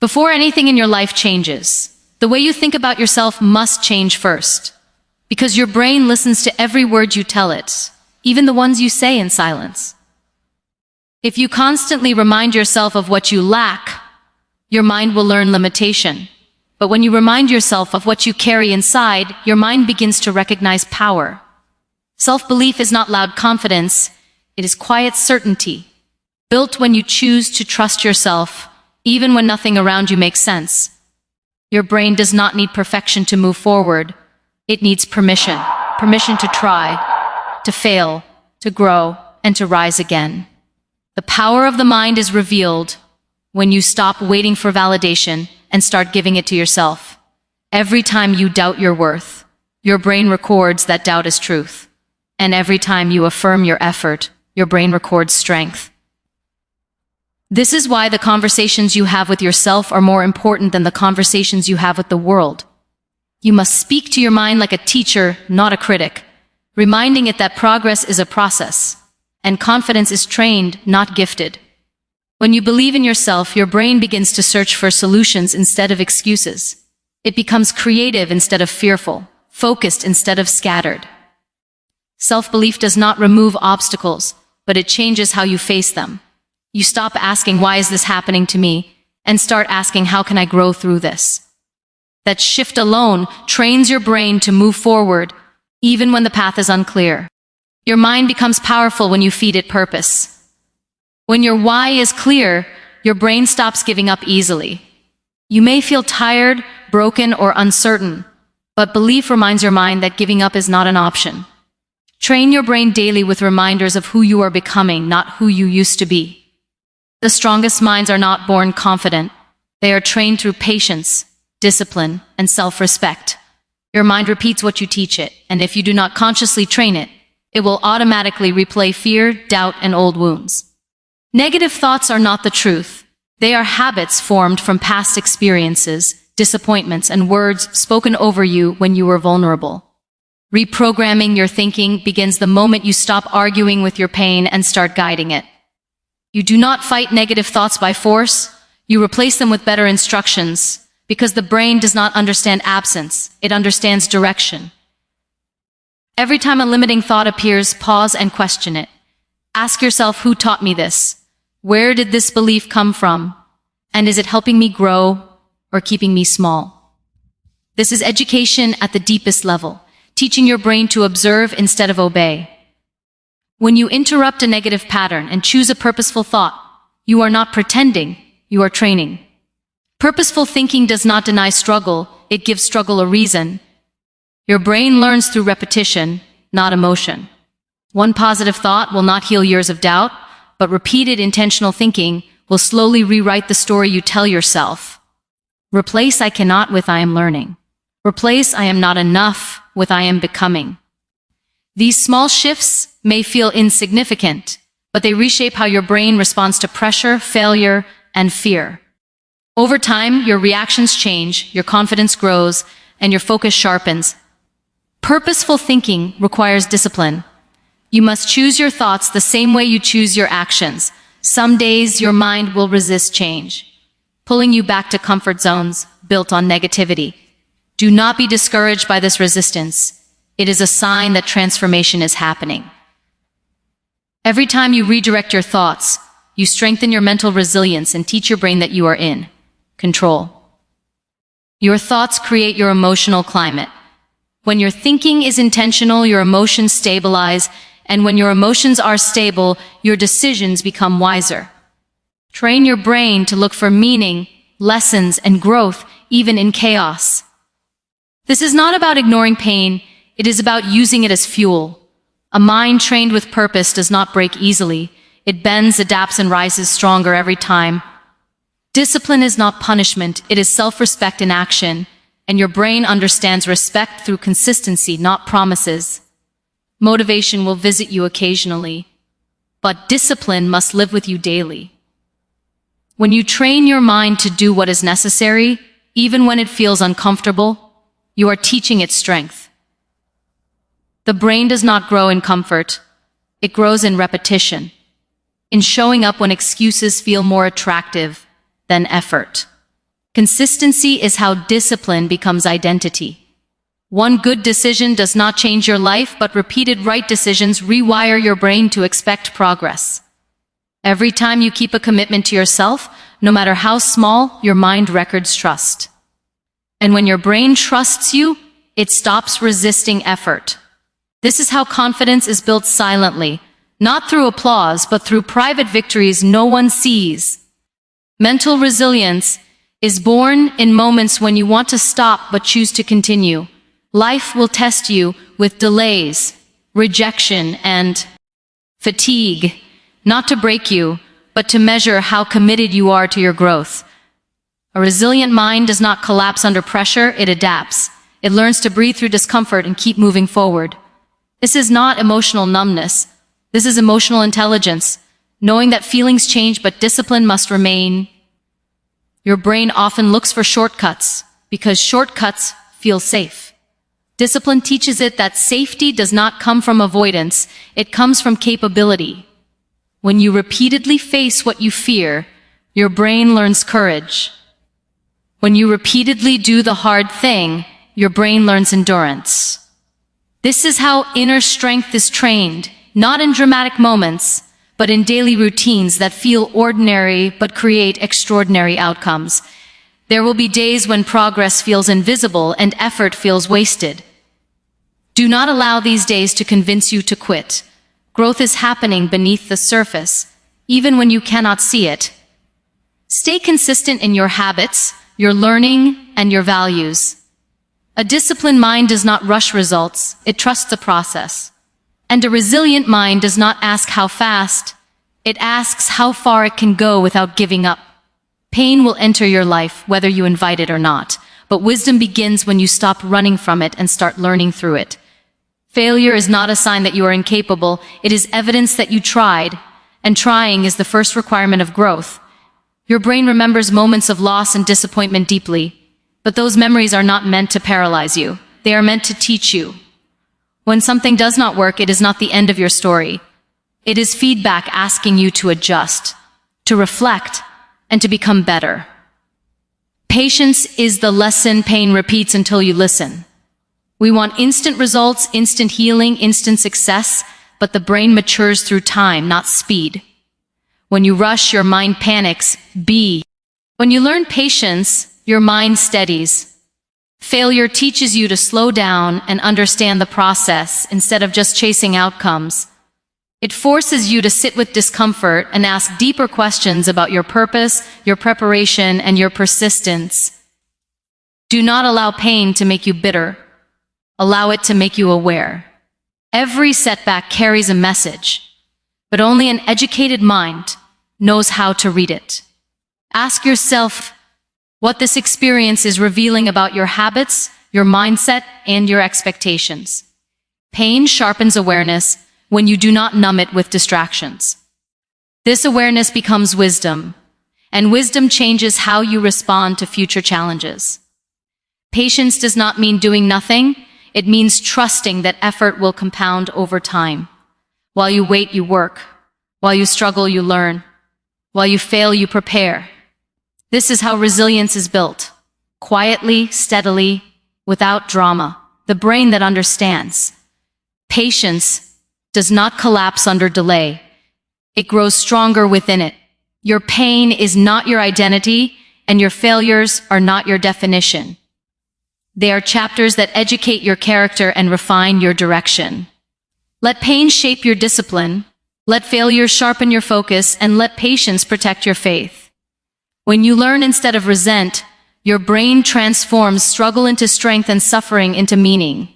Before anything in your life changes, the way you think about yourself must change first. Because your brain listens to every word you tell it, even the ones you say in silence. If you constantly remind yourself of what you lack, your mind will learn limitation. But when you remind yourself of what you carry inside, your mind begins to recognize power. Self-belief is not loud confidence, it is quiet certainty, built when you choose to trust yourself, even when nothing around you makes sense. Your brain does not need perfection to move forward. It needs permission. Permission to try, to fail, to grow, and to rise again. The power of the mind is revealed when you stop waiting for validation and start giving it to yourself. Every time you doubt your worth, your brain records that doubt as truth. And every time you affirm your effort, your brain records strength. This is why the conversations you have with yourself are more important than the conversations you have with the world. You must speak to your mind like a teacher, not a critic, reminding it that progress is a process, and confidence is trained, not gifted. When you believe in yourself, your brain begins to search for solutions instead of excuses. It becomes creative instead of fearful, focused instead of scattered. Self-belief does not remove obstacles, but it changes how you face them. You stop asking, why is this happening to me? And start asking, how can I grow through this? That shift alone trains your brain to move forward, even when the path is unclear. Your mind becomes powerful when you feed it purpose. When your why is clear, your brain stops giving up easily. You may feel tired, broken, or uncertain, but belief reminds your mind that giving up is not an option. Train your brain daily with reminders of who you are becoming, not who you used to be. The strongest minds are not born confident. They are trained through patience, discipline, and self-respect. Your mind repeats what you teach it, and if you do not consciously train it, it will automatically replay fear, doubt, and old wounds. Negative thoughts are not the truth. They are habits formed from past experiences, disappointments, and words spoken over you when you were vulnerable. Reprogramming your thinking begins the moment you stop arguing with your pain and start guiding it. You do not fight negative thoughts by force. You replace them with better instructions, because the brain does not understand absence. It understands direction. Every time a limiting thought appears, pause and question it. Ask yourself, who taught me this? Where did this belief come from? And is it helping me grow or keeping me small? This is education at the deepest level, teaching your brain to observe instead of obey. When you interrupt a negative pattern and choose a purposeful thought, you are not pretending, you are training. Purposeful thinking does not deny struggle, it gives struggle a reason. Your brain learns through repetition, not emotion. One positive thought will not heal years of doubt, but repeated intentional thinking will slowly rewrite the story you tell yourself. Replace I cannot with I am learning. Replace I am not enough with I am becoming. These small shifts may feel insignificant, but they reshape how your brain responds to pressure, failure, and fear. Over time, your reactions change, your confidence grows, and your focus sharpens. Purposeful thinking requires discipline. You must choose your thoughts the same way you choose your actions. Some days your mind will resist change, pulling you back to comfort zones built on negativity. Do not be discouraged by this resistance. It is a sign that transformation is happening. Every time you redirect your thoughts, you strengthen your mental resilience and teach your brain that you are in control. Your thoughts create your emotional climate. When your thinking is intentional, your emotions stabilize, and when your emotions are stable, your decisions become wiser. Train your brain to look for meaning, lessons, and growth, even in chaos. This is not about ignoring pain, it is about using it as fuel. A mind trained with purpose does not break easily. It bends, adapts, and rises stronger every time. Discipline is not punishment, it is self-respect in action, and your brain understands respect through consistency, not promises. Motivation will visit you occasionally, but discipline must live with you daily. When you train your mind to do what is necessary, even when it feels uncomfortable, you are teaching it strength. The brain does not grow in comfort. It grows in repetition, in showing up when excuses feel more attractive than effort. Consistency is how discipline becomes identity. One good decision does not change your life, but repeated right decisions rewire your brain to expect progress. Every time you keep a commitment to yourself, no matter how small, your mind records trust. And when your brain trusts you, it stops resisting effort. This is how confidence is built silently, not through applause, but through private victories no one sees. Mental resilience is born in moments when you want to stop but choose to continue. Life will test you with delays, rejection, and fatigue, not to break you, but to measure how committed you are to your growth. A resilient mind does not collapse under pressure, it adapts. It learns to breathe through discomfort and keep moving forward. This is not emotional numbness. This is emotional intelligence, knowing that feelings change but discipline must remain. Your brain often looks for shortcuts because shortcuts feel safe. Discipline teaches it that safety does not come from avoidance, it comes from capability. When you repeatedly face what you fear, your brain learns courage. When you repeatedly do the hard thing, your brain learns endurance. This is how inner strength is trained, not in dramatic moments, but in daily routines that feel ordinary but create extraordinary outcomes. There will be days when progress feels invisible and effort feels wasted. Do not allow these days to convince you to quit. Growth is happening beneath the surface, even when you cannot see it. Stay consistent in your habits, your learning, and your values. A disciplined mind does not rush results, it trusts the process. And a resilient mind does not ask how fast, it asks how far it can go without giving up. Pain will enter your life whether you invite it or not, but wisdom begins when you stop running from it and start learning through it. Failure is not a sign that you are incapable, it is evidence that you tried, and trying is the first requirement of growth. Your brain remembers moments of loss and disappointment deeply, but those memories are not meant to paralyze you. They are meant to teach you. When something does not work, it is not the end of your story. It is feedback asking you to adjust, to reflect, and to become better. Patience is the lesson pain repeats until you listen. We want instant results, instant healing, instant success, but the brain matures through time, not speed. When you rush, your mind panics. When you learn patience, your mind steadies. Failure teaches you to slow down and understand the process instead of just chasing outcomes. It forces you to sit with discomfort and ask deeper questions about your purpose, your preparation, and your persistence. Do not allow pain to make you bitter. Allow it to make you aware. Every setback carries a message, but only an educated mind knows how to read it. Ask yourself what this experience is revealing about your habits, your mindset, and your expectations. Pain sharpens awareness when you do not numb it with distractions. This awareness becomes wisdom, and wisdom changes how you respond to future challenges. Patience does not mean doing nothing. It means trusting that effort will compound over time. While you wait, you work. While you struggle, you learn. While you fail, you prepare. This is how resilience is built. Quietly, steadily, without drama. The brain that understands. Patience does not collapse under delay. It grows stronger within it. Your pain is not your identity, and your failures are not your definition. They are chapters that educate your character and refine your direction. Let pain shape your discipline, let failure sharpen your focus, and let patience protect your faith. When you learn instead of resent, your brain transforms struggle into strength and suffering into meaning.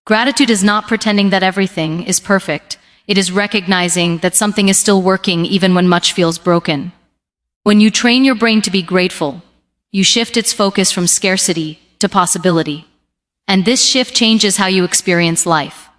Gratitude is not pretending that everything is perfect. It is recognizing that something is still working even when much feels broken. When you train your brain to be grateful, you shift its focus from scarcity to possibility. And this shift changes how you experience life.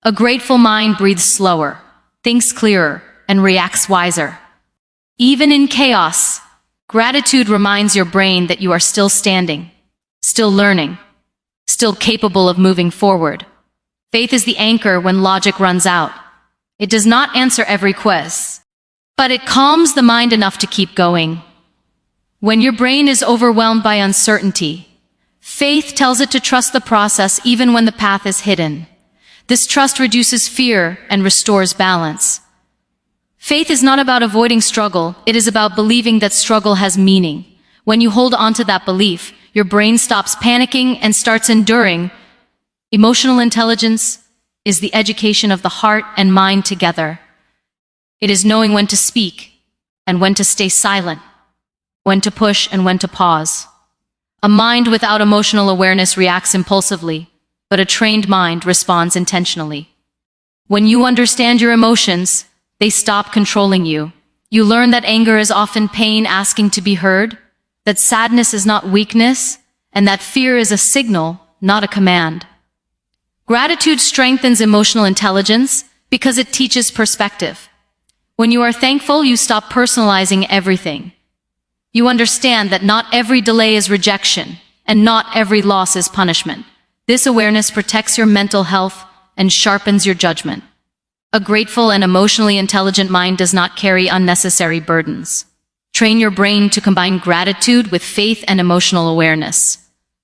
A grateful mind breathes slower, thinks clearer, and reacts wiser. Even in chaos, gratitude reminds your brain that you are still standing, still learning, still capable of moving forward. Faith is the anchor when logic runs out. It does not answer every quest, but it calms the mind enough to keep going. When your brain is overwhelmed by uncertainty, faith tells it to trust the process even when the path is hidden. This trust reduces fear and restores balance. Faith is not about avoiding struggle, it is about believing that struggle has meaning. When you hold on to that belief, your brain stops panicking and starts enduring. Emotional intelligence is the education of the heart and mind together. It is knowing when to speak and when to stay silent, when to push and when to pause. A mind without emotional awareness reacts impulsively, but a trained mind responds intentionally. When you understand your emotions, they stop controlling you. You learn that anger is often pain asking to be heard, that sadness is not weakness, and that fear is a signal, not a command. Gratitude strengthens emotional intelligence because it teaches perspective. When you are thankful, you stop personalizing everything. You understand that not every delay is rejection, and not every loss is punishment. This awareness protects your mental health and sharpens your judgment. A grateful and emotionally intelligent mind does not carry unnecessary burdens. Train your brain to combine gratitude with faith and emotional awareness.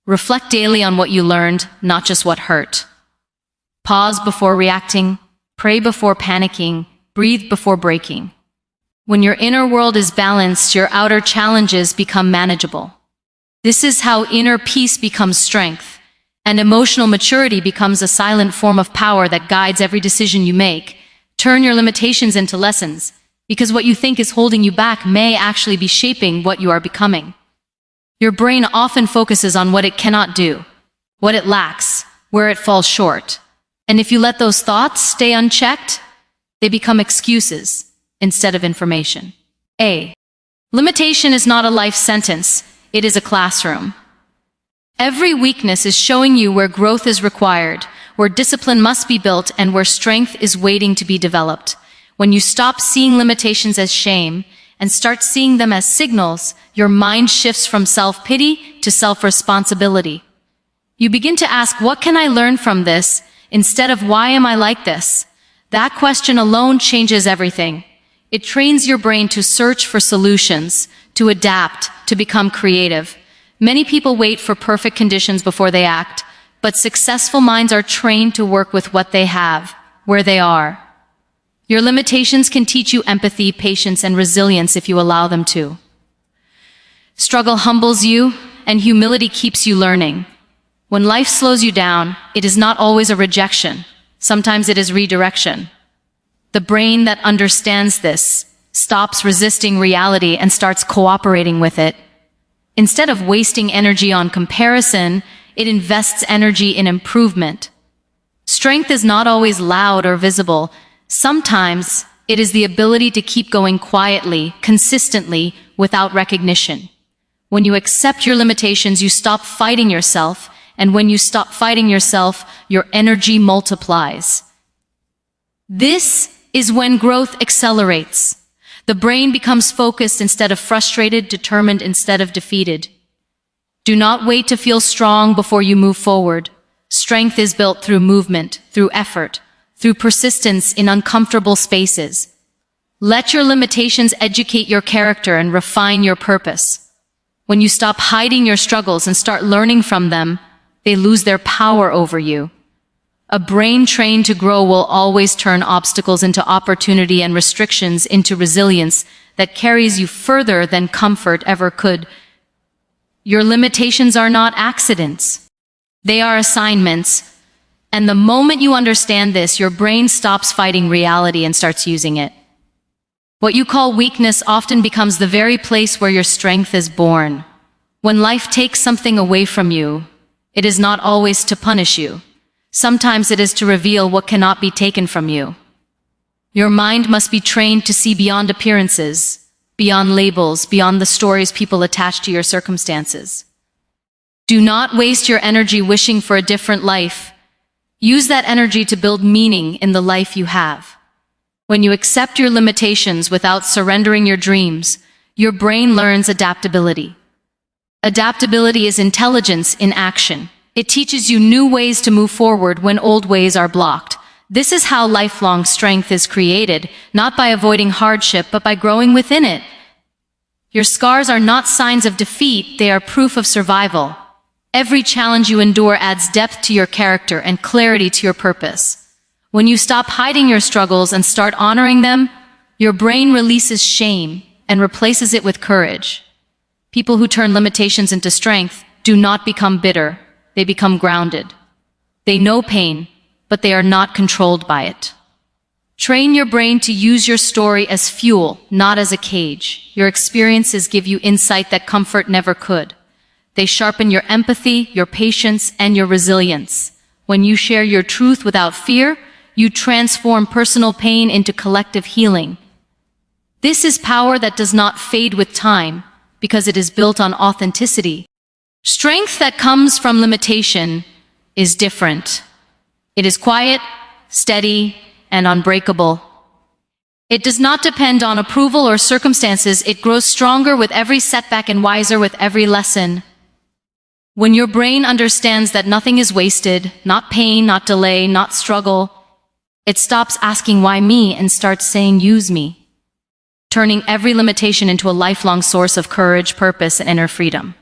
Reflect daily on what you learned, not just what hurt. Pause before reacting, pray before panicking, breathe before breaking. When your inner world is balanced, your outer challenges become manageable. This is how inner peace becomes strength, and emotional maturity becomes a silent form of power that guides every decision you make. Turn your limitations into lessons, because what you think is holding you back may actually be shaping what you are becoming. Your brain often focuses on what it cannot do, what it lacks, where it falls short. And if you let those thoughts stay unchecked, they become excuses instead of information. A. Limitation is not a life sentence, it is a classroom. Every weakness is showing you where growth is required, where discipline must be built, and where strength is waiting to be developed. When you stop seeing limitations as shame and start seeing them as signals, your mind shifts from self-pity to self-responsibility. You begin to ask, what can I learn from this, instead of why am I like this? That question alone changes everything. It trains your brain to search for solutions, to adapt, to become creative. Many people wait for perfect conditions before they act, but successful minds are trained to work with what they have, where they are. Your limitations can teach you empathy, patience, and resilience if you allow them to. Struggle humbles you, and humility keeps you learning. When life slows you down, it is not always a rejection. Sometimes it is redirection. The brain that understands this stops resisting reality and starts cooperating with it. Instead of wasting energy on comparison, it invests energy in improvement. Strength is not always loud or visible. Sometimes it is the ability to keep going quietly, consistently, without recognition. When you accept your limitations, you stop fighting yourself, and when you stop fighting yourself, your energy multiplies. This is when growth accelerates. The brain becomes focused instead of frustrated, determined instead of defeated. Do not wait to feel strong before you move forward. Strength is built through movement, through effort, through persistence in uncomfortable spaces. Let your limitations educate your character and refine your purpose. When you stop hiding your struggles and start learning from them, they lose their power over you. A brain trained to grow will always turn obstacles into opportunity and restrictions into resilience that carries you further than comfort ever could. Your limitations are not accidents. They are assignments. And the moment you understand this, your brain stops fighting reality and starts using it. What you call weakness often becomes the very place where your strength is born. When life takes something away from you, it is not always to punish you. Sometimes it is to reveal what cannot be taken from you. Your mind must be trained to see beyond appearances, beyond labels, beyond the stories people attach to your circumstances. Do not waste your energy wishing for a different life. Use that energy to build meaning in the life you have. When you accept your limitations without surrendering your dreams, your brain learns adaptability. Adaptability is intelligence in action. It teaches you new ways to move forward when old ways are blocked. This is how lifelong strength is created, not by avoiding hardship, but by growing within it. Your scars are not signs of defeat, they are proof of survival. Every challenge you endure adds depth to your character and clarity to your purpose. When you stop hiding your struggles and start honoring them, your brain releases shame and replaces it with courage. People who turn limitations into strength do not become bitter, they become grounded. They know pain, but they are not controlled by it. Train your brain to use your story as fuel, not as a cage. Your experiences give you insight that comfort never could. They sharpen your empathy, your patience, and your resilience. When you share your truth without fear, you transform personal pain into collective healing. This is power that does not fade with time, because it is built on authenticity. Strength that comes from limitation is different. It is quiet, steady, and unbreakable. It does not depend on approval or circumstances. It grows stronger with every setback and wiser with every lesson. When your brain understands that nothing is wasted, not pain, not delay, not struggle, it stops asking why me and starts saying use me, turning every limitation into a lifelong source of courage, purpose, and inner freedom.